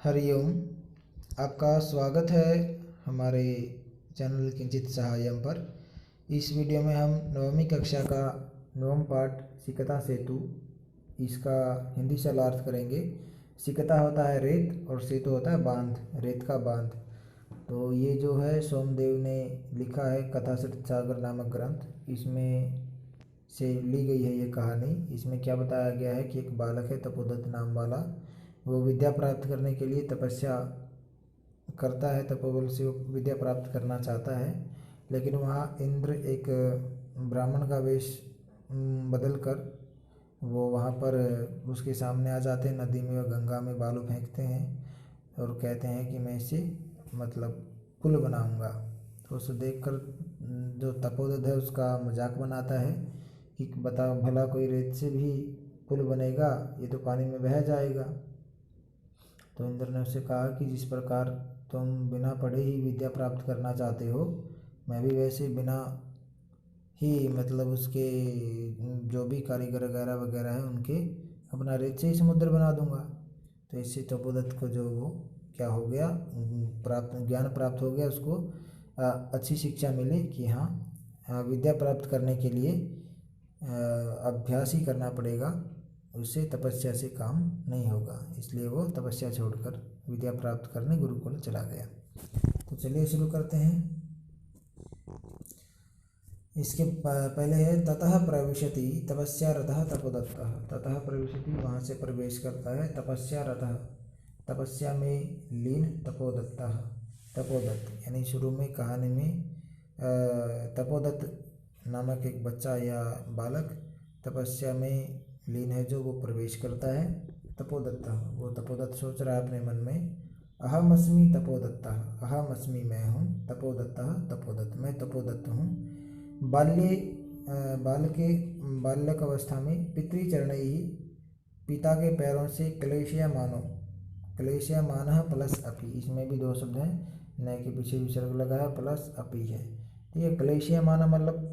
हरिओम। आपका स्वागत है हमारे चैनल किंचित सहायम पर। इस वीडियो में हम नवमीं कक्षा का नवम पाठ सिकता सेतु, इसका हिंदी से अर्थ करेंगे। सिकता होता है रेत और सेतु होता है बांध, रेत का बांध। तो ये जो है सोमदेव ने लिखा है कथासृत सागर नामक ग्रंथ, इसमें से ली गई है ये कहानी। इसमें क्या बताया गया है कि एक बालक है तपोदत्त नाम वाला, वो विद्या प्राप्त करने के लिए तपस्या करता है, तपोबल से वो विद्या प्राप्त करना चाहता है। लेकिन वहाँ इंद्र एक ब्राह्मण का वेश बदल कर वो वहाँ पर उसके सामने आ जाते हैं, नदी में और गंगा में बालू फेंकते हैं और कहते हैं कि मैं इसे मतलब पुल बनाऊंगा। तो उसे देखकर जो तपोदत्त है उसका मजाक बनाता है कि बताओ भला कोई रेत से भी पुल बनेगा, ये तो पानी में बह जाएगा। तो इंद्र ने उससे कहा कि जिस प्रकार तुम बिना पढ़े ही विद्या प्राप्त करना चाहते हो, मैं भी वैसे बिना ही मतलब उसके जो भी कारीगर वगैरह वगैरह हैं उनके अपना रेत से ही समुद्र बना दूंगा। तो इससे तपोदत्त को जो वो क्या हो गया, ज्ञान प्राप्त हो गया, उसको अच्छी शिक्षा मिली कि हाँ विद्या प्राप्त करने के लिए अभ्यास ही करना पड़ेगा, उससे तपस्या से काम नहीं होगा। इसलिए वो तपस्या छोड़कर विद्या प्राप्त करने गुरुकुल चला गया। तो चलिए शुरू करते हैं। इसके पहले है ततः प्रविशति तपस्या रतः तपोदत्तः। ततः प्रविशति वहाँ से प्रवेश करता है, तपस्या रतः तपस्या में लीन तपोदत्तः तपोदत्त, यानी शुरू में कहानी में तपोदत्त नामक एक बच्चा या बालक तपस्या में लीन है, जो वो प्रवेश करता है। तपोदत्त, वो तपोदत्त सोच रहा है अपने मन में, अहमस्मि तपोदत्तः, अहमस्मि मैं हूँ, तपोदत्तः तपोदत्त मैं तपोदत्त हूँ। बाल्यक अवस्था में पितृचरणैः पिता के पैरों से क्लेशयमानो, क्लेशयमानः प्लस अपि, इसमें भी दो शब्द हैं, न के पीछे विसर्ग लगा है, प्लस अपि है। ठीक है, क्लेशयमान मतलब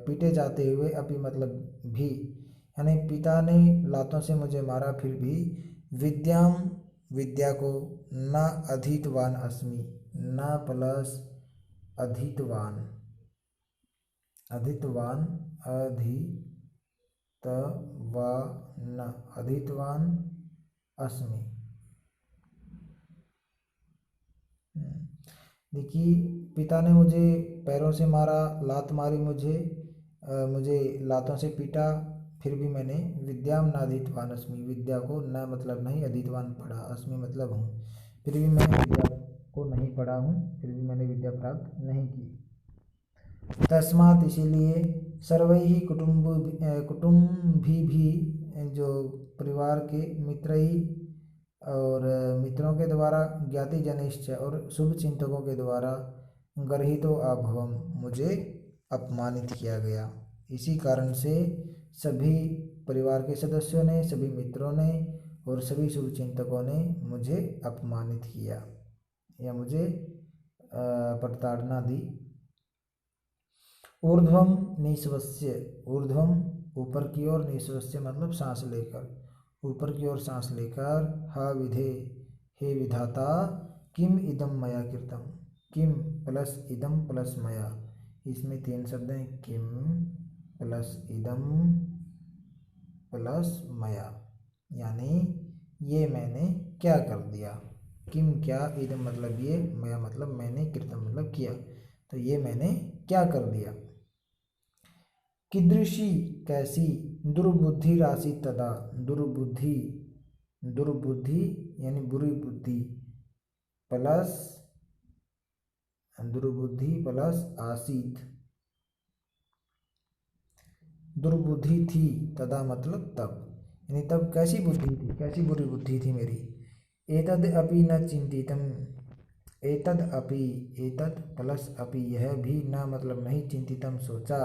पीटे जाते हुए, अपि मतलब भी, यानी पिता ने लातों से मुझे मारा फिर भी विद्याम विद्या को न अधीतवान अस्मि, न प्लस अधीतवान, अधीतवान अधीतवान अधीतवान अस्मि। देखिए, पिता ने मुझे पैरों से मारा, लात मारी मुझे लातों से पीटा, फिर भी मैंने विद्याम नाधीतवान अस्मि, विद्या को न मतलब नहीं, अधीतवान पढ़ा, अस्मि मतलब हूँ, फिर भी मैं विद्या को नहीं पढ़ा हूँ, फिर भी मैंने विद्या प्राप्त नहीं की। तस्मात् इसीलिए सर्वैः कुटुम्बी भी, जो परिवार के मित्र ही और मित्रों के द्वारा, ज्ञाति जनिश्च और शुभ चिंतकों के द्वारा, गर्हितो अभवम मुझे अपमानित किया गया। इसी कारण से सभी परिवार के सदस्यों ने, सभी मित्रों ने और सभी शुभ चिंतकों ने मुझे अपमानित किया या मुझे प्रताड़ना दी। ऊर्ध्वम निश्वस्य, ऊर्ध्वम ऊपर की ओर, निश्वस्य मतलब सांस लेकर, ऊपर की ओर सांस लेकर, हा विधे हे विधाता, किम इदम मया कृतम, किम प्लस इदम प्लस मया, इसमें तीन शब्द हैं, किम प्लस इदम प्लस मया, यानी ये मैंने क्या कर दिया। किम क्या, इदम मतलब ये, मया मतलब मैंने, कृतम मतलब किया, तो ये मैंने क्या कर दिया। कीदृशी कैसी, दुर्बुद्धि राशि तदा, दुर्बुद्धि, दुर्बुद्धि यानी बुरी बुद्धि, प्लस दुर्बुद्धि प्लस आसीत, दुर्बुद्धि थी, तदा मतलब तब, यानी तब कैसी बुद्धि थी, कैसी बुरी बुद्धि थी मेरी। एतद अपि न चिंतितम, एतद अपि, एतद प्लस अपि यह भी, न मतलब नहीं, चिंतितम सोचा,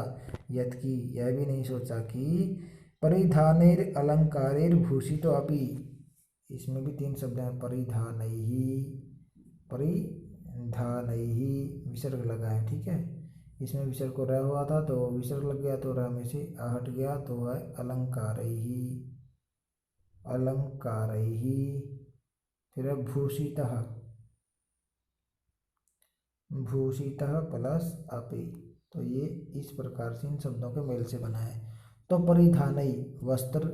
यत की यह भी नहीं सोचा कि, परिधानेर अलंकारेर भूषितो अपि, इसमें भी तीन शब्द हैं, परिधानैहि, परिधानैहि विसर्ग लगा है, ठीक है, इसमें विसर्ग को रह हुआ था तो विसर्ग लग गया, तो रह में से हट गया, तो है अलंकारैहि, अलंकारैहि फिर है भूषितः, भूषितः प्लस अपि। तो ये इस प्रकार से इन शब्दों के मेल से बना है। तो परिधानई वस्त्र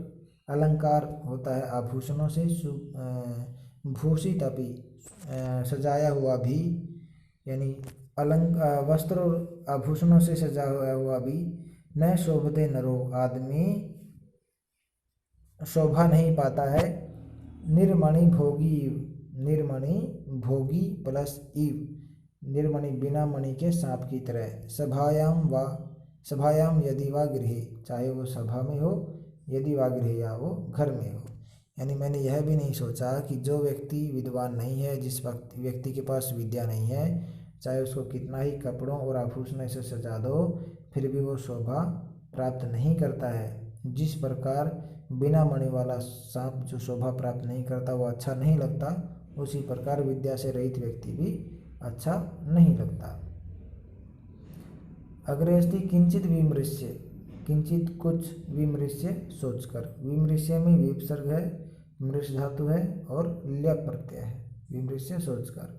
अलंकार होता है आभूषणों से, भूषित अपि सजाया हुआ भी, यानी वस्त्र और आभूषणों से सजा हुआ भी। न शोभते नरो, आदमी शोभा नहीं पाता है। निर्मणि भोगी, निर्मणि भोगी प्लस इव, निर्मणि बिना मणि के सांप की तरह। सभायाम यदि वा गृहे, चाहे वो सभा में हो, यदि वा गृहे या वो घर में हो। यानी मैंने यह भी नहीं सोचा कि जो व्यक्ति विद्वान नहीं है, जिस व्यक्ति के पास विद्या नहीं है, चाहे उसको कितना ही कपड़ों और आभूषणों से सजा दो, फिर भी वो शोभा प्राप्त नहीं करता है। जिस प्रकार बिना मणि वाला सांप जो शोभा प्राप्त नहीं करता वो अच्छा नहीं लगता, उसी प्रकार विद्या से रहित व्यक्ति भी अच्छा नहीं लगता। अग्रे अस्ति किंचित विमृश्य, किंचित कुछ, विमृश्य सोचकर। विमृश्य में विपसर्ग है, मृष धातु है और ल्यप प्रत्यय है। विमृश्य सोचकर,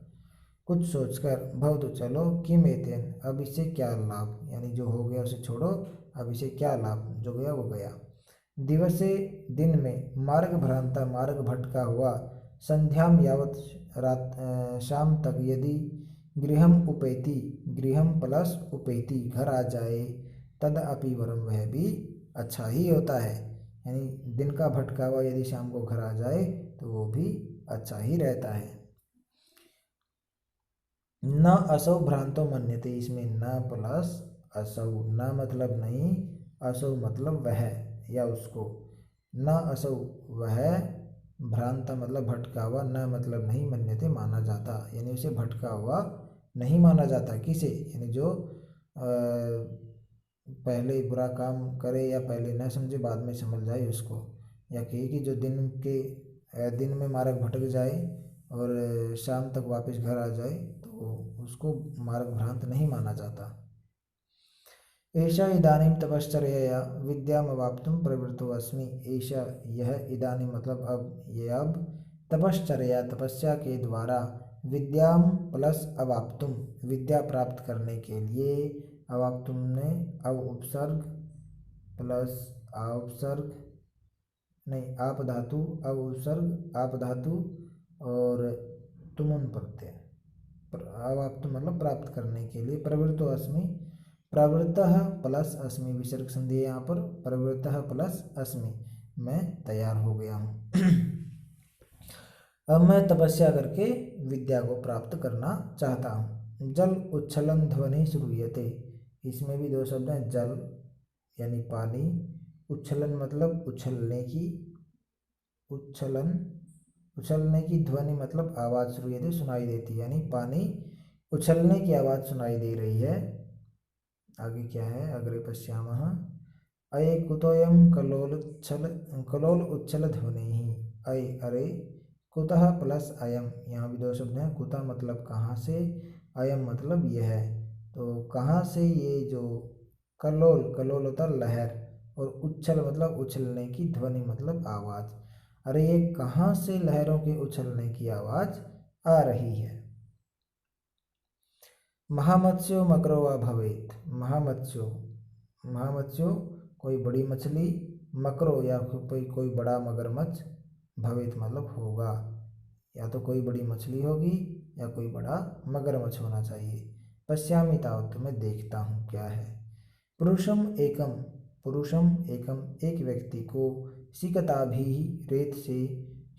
कुछ सोचकर। भवतु चलो, किम एतेन, अब इससे क्या लाभ, यानी जो हो गया उसे छोड़ो, अब इसे क्या लाभ, जो गया वो गया। दिवसे, दिन में। मार्ग भ्रांता, मार्ग भटका हुआ। संध्याम यावत, रात शाम तक। यदि गृहम उपेति, गृहम प्लस उपेति घर आ जाए। तद अपि वरम, वह भी अच्छा ही होता है। यानी दिन का भटका हुआ यदि शाम को घर आ जाए तो वो भी अच्छा ही रहता है। न असौ भ्रांतो मन्यते, इसमें न प्लस असौ, न मतलब नहीं, असौ मतलब वह या उसको। न असौ वह, भ्रांत मतलब भटका हुआ, न मतलब नहीं, मन्यते माना जाता, यानी उसे भटका हुआ नहीं माना जाता। किसे, यानी जो पहले बुरा काम करे या पहले न समझे बाद में समझ जाए उसको, या कहे कि जो दिन में मार्ग भटक जाए और शाम तक वापस घर आ जाए तो उसको मार्ग भ्रांत नहीं माना जाता। एषा इदानीं तपश्चर्यया विद्यामवाप्तुं प्रवृत्तो अस्मि। एषा यह, इदानीं मतलब अब, ये अब, तपश्चर्या तपस्या के द्वारा, विद्याम प्लस अवाप्तुम विद्या प्राप्त करने के लिए। अवाप्तुम ने अव उपसर्ग प्लस उपसर्ग नहीं, आप धातु, अव उपसर्ग आप धातु और तुमुन प्रत्यय। अवाप्तुम मतलब प्राप्त करने के लिए। प्रवृत्तो अस्मि, प्रवृत्तः प्लस अस्मि, विसर्ग संधि है यहाँ पर। प्रवृत्तः प्लस अस्मि, मैं तैयार हो गया हूँ। अब मैं तपस्या करके विद्या को प्राप्त करना चाहता हूँ। जल उच्छलन ध्वनि श्रूयते, इसमें भी दो शब्द हैं, जल यानी पानी, उच्छलन मतलब उछलने की, उच्छलन उछलने की, ध्वनि मतलब आवाज़, श्रूयते सुनाई देती, यानी पानी उछलने की आवाज़ सुनाई दे रही है। आगे क्या है, अग्रे पश्यामः। अये कुतोयम कलोल उच्छल ध्वनि। अय अरे, कुतः प्लस अयम, यहाँ भी दो शब्द हैं। कुतः मतलब कहाँ से, अयम मतलब यह है। तो कहाँ से, ये जो कलोल, कलोल होता लहर, और उच्छल मतलब उछलने की, ध्वनि मतलब आवाज़। अरे ये कहाँ से लहरों के उछलने की आवाज़ आ रही है। महामत्स्यो मकरो वा भवेत, महामत्स्यो, महामत्स्यो कोई बड़ी मछली, मकरो या कोई बड़ा मगरमच्छ, भवेत मतलब होगा, या तो कोई बड़ी मछली होगी या कोई बड़ा मगरमच्छ होना चाहिए। पश्यामि तावत्, तो मैं देखता हूँ क्या है। पुरुषम एकम, पुरुषम एकम एक व्यक्ति को, सिकताभिः रेत से,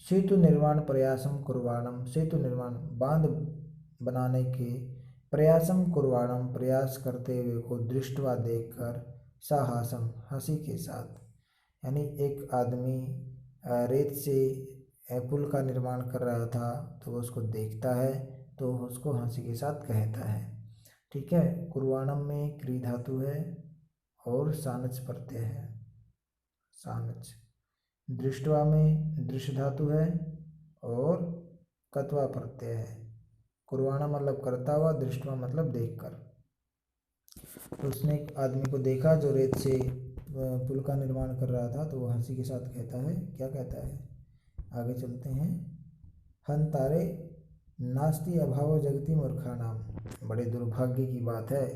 सेतु निर्माण प्रयासम कुर्वाणम, सेतु निर्माण बांध बनाने के, प्रयासम कुर्वाणम प्रयास करते हुए को, दृष्टवा देखकर, साहसम हंसी के साथ, यानी एक आदमी रेत से पुल का निर्माण कर रहा था तो वो उसको देखता है तो उसको हंसी के साथ कहता है। ठीक है, कुर्वाणम में क्री धातु है और सानच प्रत्यय है, सानच। दृष्टवा में दृश्य धातु है और कत्वा प्रत्यय है। कुर्वाणा मतलब करता हुआ, दृष्टवा मतलब देखकर। तो उसने एक आदमी को देखा जो रेत से पुल का निर्माण कर रहा था, तो वो हंसी के साथ कहता है, क्या कहता है, आगे चलते हैं। हंतारे नास्ति अभावो जगति मूर्खाणाम। बड़े दुर्भाग्य की बात है।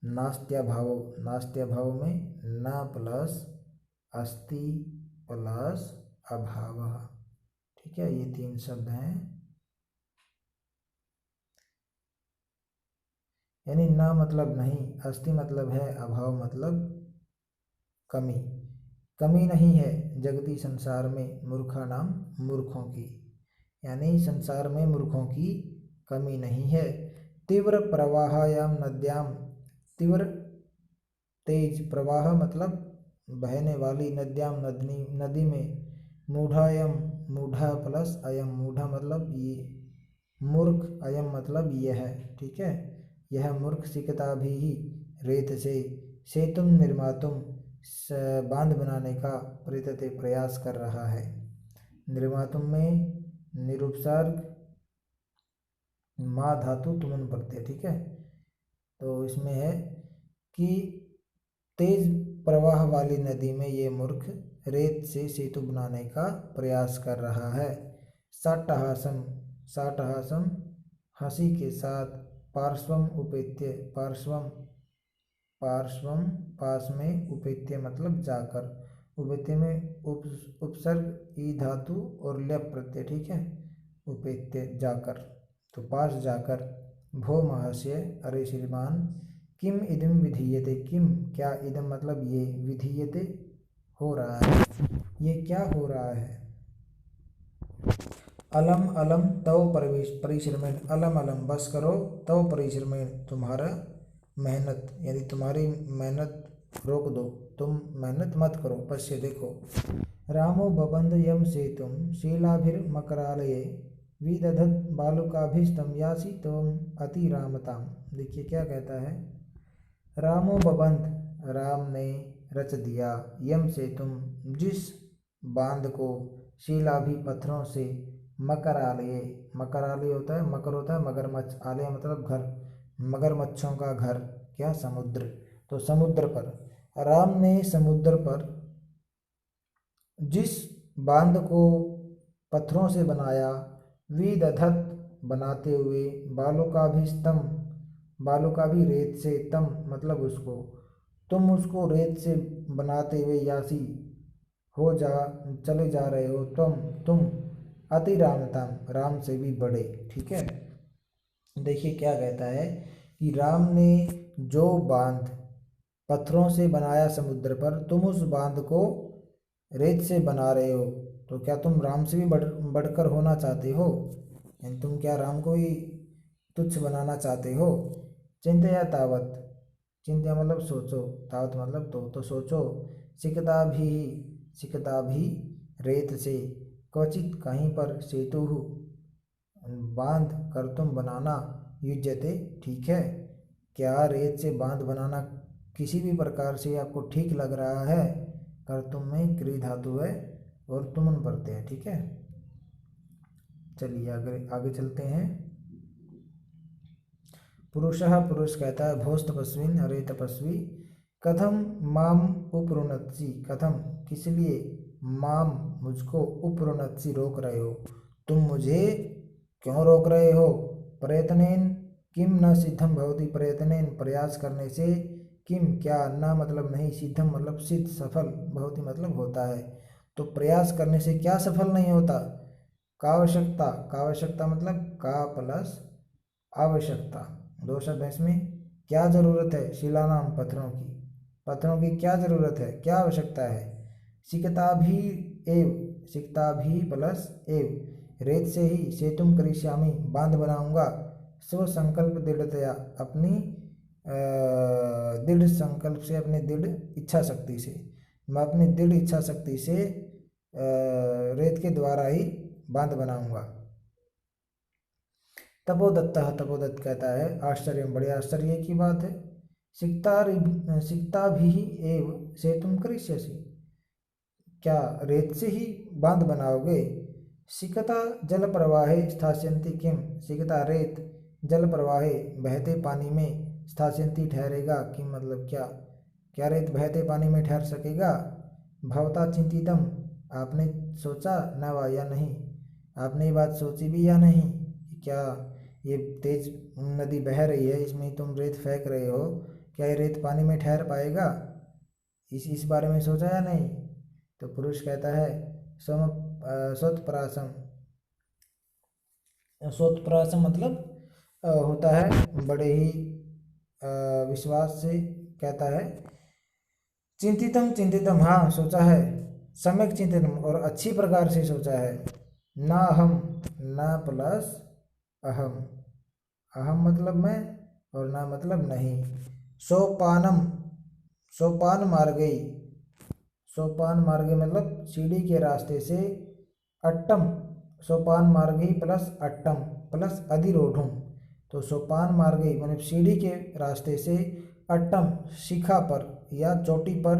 नास्त्यभाव में न प्लस अस्ति प्लस अभाव। ठीक है, ये 3 शब्द हैं। यानी ना मतलब नहीं, अस्ति मतलब है, अभाव मतलब कमी। कमी नहीं है जगती संसार में, मूर्खा नाम मूर्खों की, यानी संसार में मूर्खों की कमी नहीं है। तीव्र प्रवाहायाम नद्याम, तीव्र तेज प्रवाह मतलब बहने वाली, नद्याम नदी में, मूढ़ायम मूढ़ा प्लस अयम, मूढ़ा मतलब ये मूर्ख, अयम मतलब यह है। ठीक है, यह मूर्ख सिकता भी ही रेत से सेतुम निर्मातुम, बांध बनाने का प्रयत्न प्रयास कर रहा है। निर्मातुम में निरुपसर्ग मा धातु तुमन प्रत्यय। ठीक है, तो इसमें है कि तेज प्रवाह वाली नदी में ये मूर्ख रेत से सेतु बनाने का प्रयास कर रहा है। साट्टहासम, साट्टहासम हंसी के साथ, पार्श्वम उपेत्य, पार्श्वम पास में, उपेत्य मतलब जाकर, उपेत्य में उपसर्ग ई धातु और ल्यप प्रत्यय। ठीक है, उपेत्य जाकर, तो पास जाकर। भो महस्य, अरे श्रीमान, किम इदम विधीयते, किम क्या, इदम मतलब ये, विधीयते हो रहा है, ये क्या हो रहा है। अलम अलम तव परिश्रमेण, अलम अलम बस करो, तव परिश्रमेण तुम्हारा मेहनत, यानी तुम्हारी मेहनत रोक दो, तुम मेहनत मत करो, पश्य देखो। रामो बबंध यम सेतुम शीलाभिर्मकरालये विदधत बालुकाभिष्टम यासी तम अति रामताम। देखिए क्या कहता है। रामो बबंध, राम ने रच दिया, यम सेतुम जिस बांध को, शीलाभि पत्थरों से, मकरालय, मकरालय होता है, मकर होता है मगरमच्छ, आलय मतलब घर, मगरमच्छों का घर, क्या समुद्र, तो समुद्र पर, राम ने समुद्र पर जिस बांध को पत्थरों से बनाया, विदधत बनाते हुए, बालों का भी स्तंभ, बालों का भी रेत से, तम मतलब उसको, तुम उसको रेत से बनाते हुए यासी हो जा, चले जा रहे हो, तुम अति रामताम, राम से भी बड़े। ठीक है, देखिए क्या कहता है कि राम ने जो बांध पत्थरों से बनाया समुद्र पर, तुम उस बांध को रेत से बना रहे हो, तो क्या तुम राम से भी बढ़कर होना चाहते हो, यानी तुम क्या राम को ही तुच्छ बनाना चाहते हो। चिंतया तावत, चिंतया मतलब सोचो, तावत मतलब तो सोचो। सिकता भी रेत से, क्वचित कहीं पर, सेतु बांध कर तुम बनाना, युज्यते ठीक है, क्या रेत से बांध बनाना किसी भी प्रकार से आपको ठीक लग रहा है। कर तुम में क्री धातु है और तुमन प्रत्यय है। ठीक है, चलिए आगे चलते हैं। पुरुषः, पुरुष कहता है, भोस तपस्विन, अरे तपस्वी, कथम माम उपरुणत्सि, कथम किस लिए, माम मुझको, उपरुणत्सि रोक रहे हो, तुम मुझे क्यों रोक रहे हो। प्रयत्नेन किम न सिद्धम भवति, प्रयत्नेन प्रयास करने से, किम क्या, न मतलब नहीं, सिद्धम मतलब सिद्ध, सफल, भवति मतलब होता है, तो प्रयास करने से क्या सफल नहीं होता। कावश्यकता, कावश्यकता मतलब का प्लस आवश्यकता, 2 शब्द है इसमें। क्या जरूरत है, शिलानाम पत्थरों की, पत्थरों की क्या जरूरत है, क्या आवश्यकता है। सिकता भी एव, सिकता भी प्लस एव, रेत से ही, सेतुम करिष्यामि बांध बनाऊंगा, स्व संकल्प दृढ़तया अपनी दृढ़ संकल्प से, अपनी दृढ़ इच्छा शक्ति से, मैं अपनी दृढ़ इच्छा शक्ति से रेत के द्वारा ही बांध बनाऊंगा। तपोदत्त, तपोदत्त कहता है, आश्चर्य, बड़े आश्चर्य की बात है। सिकता भी एव सेतुम करिष्यसि, क्या रेत से ही बांध बनाओगे। सिकता जल प्रवाहे स्थास्यन्ति किम, सिकता रेत जल प्रवाहे बहते पानी में, स्थास्यन्ति ठहरेगा, किम मतलब क्या, क्या रेत बहते पानी में ठहर सकेगा। भवता चिंतितम आपने सोचा, न वा या नहीं, आपने ये बात सोची भी या नहीं? क्या ये तेज नदी बह रही है, इसमें तुम रेत फेंक रहे हो, क्या ये रेत पानी में ठहर पाएगा? इस बारे में सोचा या नहीं? तो पुरुष कहता है स्वतःपरासम। स्वतःपरासम मतलब होता है बड़े ही विश्वास से कहता है, चिंतितम चिंतितम, हाँ सोचा है, सम्यक चिंतितम और अच्छी प्रकार से सोचा है। ना हम, ना प्लस अहम, अहम मतलब मैं और ना मतलब नहीं। सोपानम, सोपान मार्गे, सोपान मार्गे मतलब सीढ़ी के रास्ते से। अट्टम, सोपान मार्गे प्लस अट्टम प्लस अधिरोढ़म, तो सोपान मार्गे मतलब सीढ़ी के रास्ते से, अट्टम शिखा पर या चोटी पर,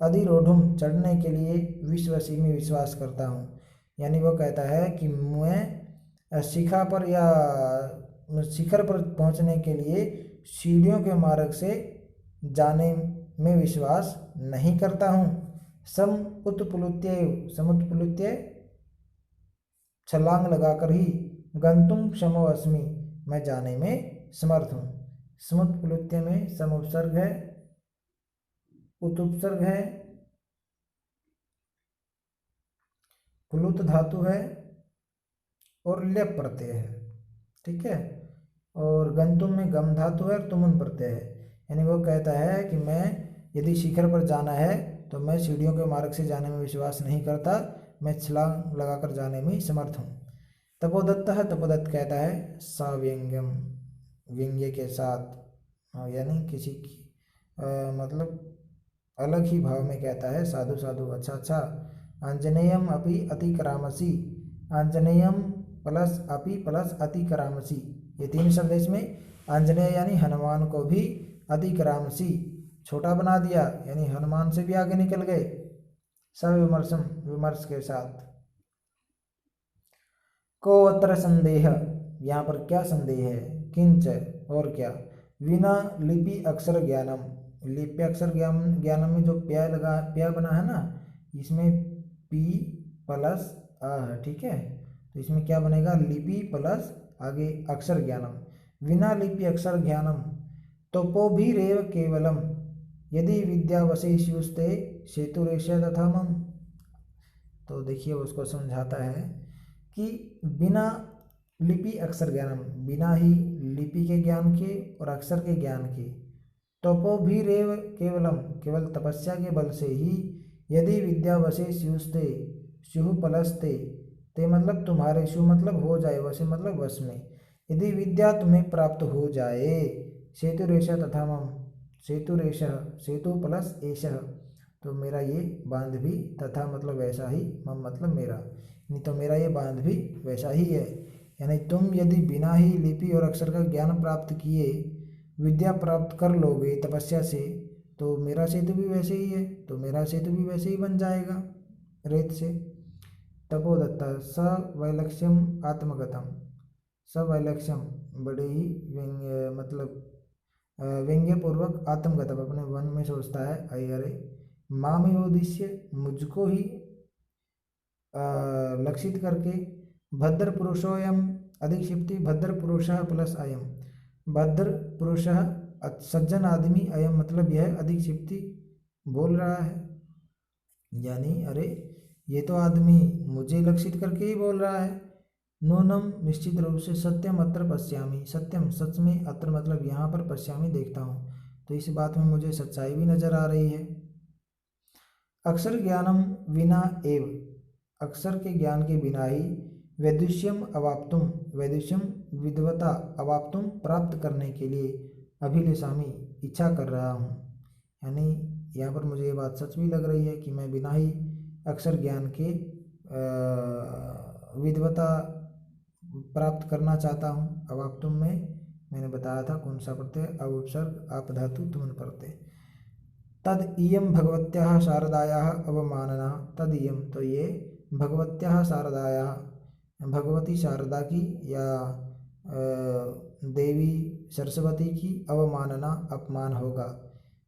अधिरोढ़म चढ़ने के लिए विश्वसी में विश्वास करता हूँ। यानी वो कहता है कि मैं शिखा पर या शिखर पर पहुँचने के लिए सीढ़ियों के मार्ग से जाने में विश्वास नहीं करता हूँ। सम उत्प्लुत्य, समुत्प्लुत्य छलांग लगाकर ही, गंतुम क्षमो अस्मि, मैं जाने में समर्थ हूँ। समुत्प्लुत्य में सम उपसर्ग है, उत्पसर्ग है, प्लुत धातु है और लेप प्रत्यय है, ठीक है। और गंतुम में गम धातु है और तुमुन प्रत्यय है। यानी वो कहता है कि मैं यदि शिखर पर जाना है तो मैं सीढ़ियों के मार्ग से जाने में विश्वास नहीं करता, मैं छलांग लगाकर जाने में समर्थ हूँ। तपोदत्त है, तपोदत्त कहता है साव्यंग्यम, व्यंग्य के साथ, यानी किसी की मतलब अलग ही भाव में कहता है, साधु साधु, अच्छा अच्छा। आंजनेयम अपि अति करामसी, आंजनेयम प्लस अपि प्लस अति करामसी, ये तीन शब्द इसमें। आंजनेय यानी हनुमान को भी, अति करामसी छोटा बना दिया, यानी हनुमान से भी आगे निकल गए। सविमर्शम, विमर्श के साथ। को अत्र संदेह, यहाँ पर क्या संदेह है? किंच, और क्या? विना लिपि अक्षर ज्ञानम, लिपि अक्षर ज्ञानम में जो प्या लगा, प्या बना है ना, इसमें पी प्लस आ है, ठीक है। तो इसमें क्या बनेगा? लिपि प्लस आगे अक्षर ज्ञानम। विना लिपि अक्षर ज्ञानम तपो भी रेव केवलम, यदि विद्यावशेष्युस्ते सेतुरेश तथा मम। तो देखिए उसको समझाता है कि बिना लिपि अक्षर ज्ञानम, बिना ही लिपि के ज्ञान के और अक्षर के ज्ञान के, तपो भी रेव केवलम, केवल तपस्या के बल से ही, यदि विद्यावशेष स्युस्ते, स्युः प्लसते, ते मतलब तुम्हारे, शु मतलब हो जाए, वशे मतलब वश में, यदि विद्या तुम्हें प्राप्त हो जाए, सेतुरेश तथा मम, सेतुरेश सेतु प्लस एषः, तो मेरा ये बांध भी, तथा मतलब वैसा ही, मम मतलब मेरा, नहीं तो मेरा ये बांध भी वैसा ही है। यानी तुम यदि बिना ही लिपि और अक्षर का ज्ञान प्राप्त किए विद्या प्राप्त कर लोगे तपस्या से, तो मेरा सेतु भी वैसे ही है, तो मेरा सेतु भी वैसे ही बन जाएगा रेत से। तपोदत्ता सवैलक्ष्यम आत्मगतम, सवैलक्ष्यम बड़े ही व्यंग्य मतलब व्यंग्य पूर्वक आत्मगतम अपने मन में सोचता है, अरे माम उद्देश्य, मुझको ही लक्षित करके, भद्र पुरुषोयम अधिक्षिप्ति, भद्र पुरुषः प्लस अयम, भद्र पुरुषः सज्जन आदमी, अयम मतलब यह अधिक्षिप्ति बोल रहा है, यानी अरे ये तो आदमी मुझे लक्षित करके ही बोल रहा है। नूनम निश्चित रूप से, सत्यम अत्र पश्यामि, सत्यम सच में, अत्र मतलब यहाँ पर, पश्यामि देखता हूँ, तो इस बात में मुझे सच्चाई भी नजर आ रही है। अक्षर ज्ञानम विना एव, अक्षर के ज्ञान के बिना ही, वैदुष्यम अवाप्तुम, वैदुष्यम विद्वता, अवाप्तुम प्राप्त करने के लिए, अभिलषामि इच्छा कर रहा हूँ। यानी यहाँ पर मुझे ये बात सच भी लग रही है कि मैं बिना ही अक्षर ज्ञान के विद्वता प्राप्त करना चाहता हूँ। अवाप्तुम में मैंने बताया था कौन सा प्रत्यय, अवसर्ग आप धातु तुमन प्रत्यय। तद इयम भगवत्याः शारदायाः अवमानना, तद इयम तो ये, भगवत्याः शारदायाः भगवती शारदा की या देवी सरस्वती की अवमानना अपमान होगा।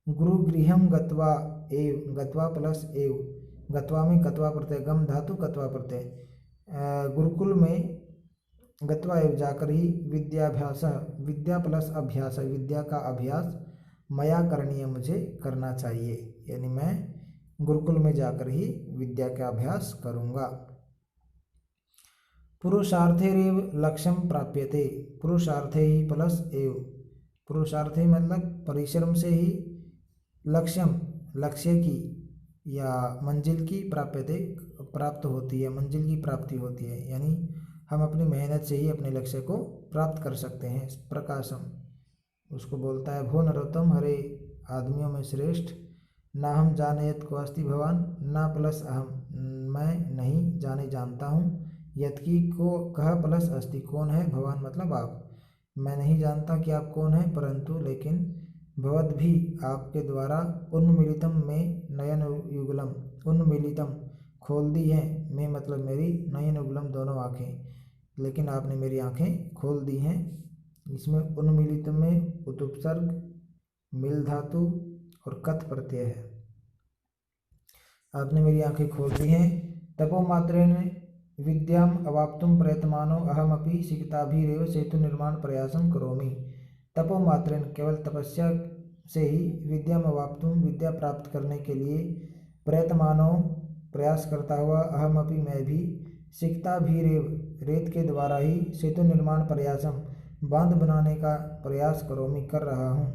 गुरुगृहम गत्वा एव, गत्वा प्लस एव, गत्वा में कत्वा प्रत्यय, गम धातु कत्वा प्रत्यय, गुरुकुल में गत्वा एव जाकर ही विद्याभ्यास, विद्या प्लस अभ्यास, विद्या का अभ्यास मया करणीय, मुझे करना चाहिए, यानी मैं गुरुकुल में जाकर ही विद्या का अभ्यास करूँगा। पुरुषार्थेरेव लक्ष्यम प्राप्यते, पुरुषार्थे ही प्लस एव, पुरुषार्थे मतलब परिश्रम से ही लक्ष्यम, लक्ष्य की या मंजिल की प्राप्यते प्राप्त होती है, मंजिल की प्राप्ति होती है, यानी हम अपनी मेहनत से ही अपने लक्ष्य को प्राप्त कर सकते हैं। प्रकाशम उसको बोलता है, भो नरोत्तम, हरे आदमियों में श्रेष्ठ, ना हम जानयत को अस्ति भगवान, ना प्लस अहम, मैं नहीं जाने जानता हूँ, यत की को कह प्लस अस्ति, कौन है, भगवान मतलब आप, मैं नहीं जानता कि आप कौन है, परंतु लेकिन भवद भी आपके द्वारा उन्मिलितम में नयन युगलम, उन्मिलितम खोल दी है, मैं मतलब मेरी, नयन युगलम दोनों आँखें, लेकिन आपने मेरी आँखें खोल दी हैं। इसमें उन्मिलित में उत्पसर्ग, मिल धातु और कथ प्रत्यय है, आपने मेरी आँखें खोल दी हैं। तपो मात्रेण विद्याम अवाप्तुम प्रयतमानो अहमपि सिकताभिरेव सेतु निर्माण प्रयासम करोमि, तपो मात्रेण केवल तपस्या से ही, विद्याम अवाप्तुम विद्या प्राप्त करने के लिए, प्रयतमानो प्रयास करता हुआ, अहमपि मैं भी, सिकताभिरेव रेत के द्वारा ही, सेतु निर्माण प्रयासम बांध बनाने का प्रयास करोमि कर रहा हूँ,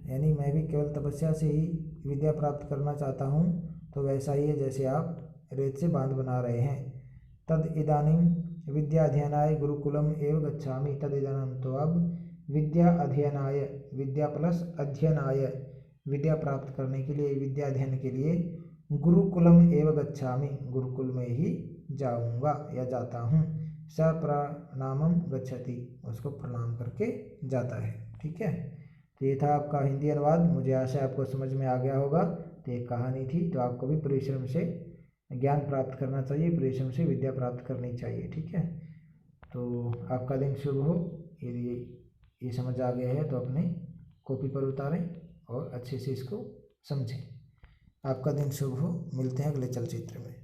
यानी मैं भी केवल तपस्या से ही विद्या प्राप्त करना चाहता हूँ, तो वैसा ही है जैसे आप रेत से बांध बना रहे हैं। तद इदानीं विद्या अध्ययनाय गुरुकुलम एव गच्छामि, तद इदानीं तो अब, विद्या अध्ययनाय, विद्या प्लस अध्ययनाय, विद्या प्राप्त करने के लिए, विद्या अध्ययन के लिए, गुरुकुलम एव गच्छामि, गुरुकुल में ही जाऊंगा या जाता हूँ। स प्रणामम गच्छति, उसको प्रणाम करके जाता है। ठीक है, तो ये था आपका हिंदी अनुवाद। मुझे आशा आपको समझ में आ गया होगा। तो एक कहानी थी, तो आपको भी परिश्रम से ज्ञान प्राप्त करना चाहिए, परिश्रम से विद्या प्राप्त करनी चाहिए। ठीक है, तो आपका दिन शुभ हो। यदि ये समझ आ गया है तो अपने कॉपी पर उतारें और अच्छे से इसको समझें। आपका दिन शुभ हो। मिलते हैं अगले चलचित्र में।